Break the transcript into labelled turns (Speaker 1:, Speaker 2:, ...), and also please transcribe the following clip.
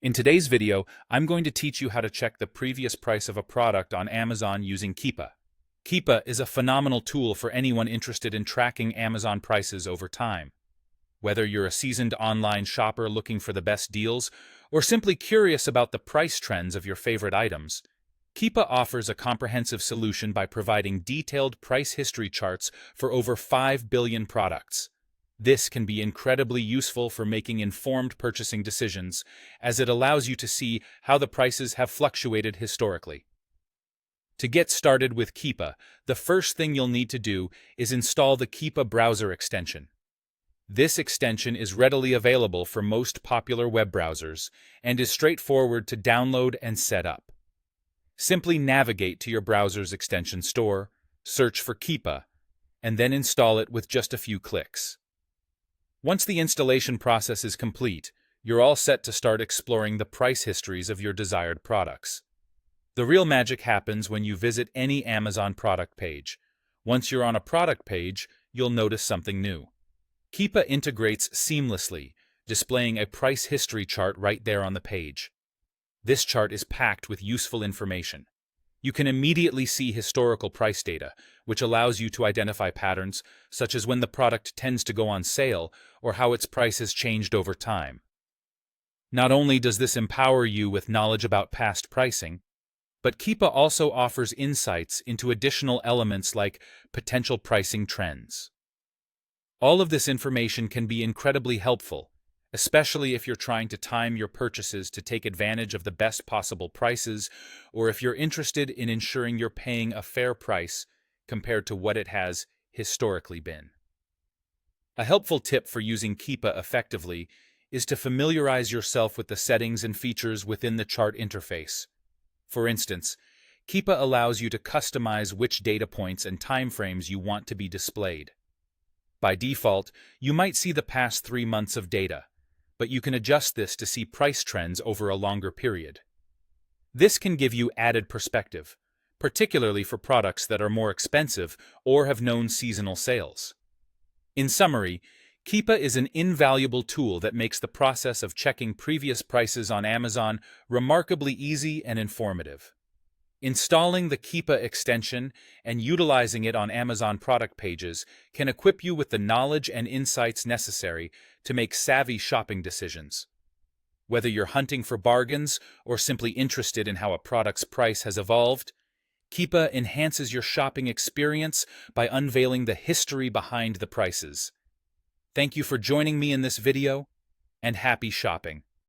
Speaker 1: In today's video, I'm going to teach you how to check the previous price of a product on Amazon using Keepa. Keepa is a phenomenal tool for anyone interested in tracking Amazon prices over time. Whether you're a seasoned online shopper looking for the best deals or simply curious about the price trends of your favorite items, Keepa offers a comprehensive solution by providing detailed price history charts for over 5 billion products. This can be incredibly useful for making informed purchasing decisions, as it allows you to see how the prices have fluctuated historically. To get started with Keepa, the first thing you'll need to do is install the Keepa browser extension. This extension is readily available for most popular web browsers and is straightforward to download and set up. Simply navigate to your browser's extension store, search for Keepa, and then install it with just a few clicks. Once the installation process is complete, you're all set to start exploring the price histories of your desired products. The real magic happens when you visit any Amazon product page. Once you're on a product page, you'll notice something new. Keepa integrates seamlessly, displaying a price history chart right there on the page. This chart is packed with useful information. You can immediately see historical price data, which allows you to identify patterns, such as when the product tends to go on sale or how its price has changed over time. Not only does this empower you with knowledge about past pricing, but Keepa also offers insights into additional elements like potential pricing trends. All of this information can be incredibly helpful, especially if you're trying to time your purchases to take advantage of the best possible prices, or if you're interested in ensuring you're paying a fair price compared to what it has historically been. A helpful tip for using Keepa effectively is to familiarize yourself with the settings and features within the chart interface. For instance, Keepa allows you to customize which data points and timeframes you want to be displayed. By default, you might see the past 3 months of data, but you can adjust this to see price trends over a longer period. This can give you added perspective, particularly for products that are more expensive or have known seasonal sales. In summary, Keepa is an invaluable tool that makes the process of checking previous prices on Amazon remarkably easy and informative. Installing the Keepa extension and utilizing it on Amazon product pages can equip you with the knowledge and insights necessary to make savvy shopping decisions. Whether you're hunting for bargains or simply interested in how a product's price has evolved, Keepa enhances your shopping experience by unveiling the history behind the prices. Thank you for joining me in this video, and happy shopping!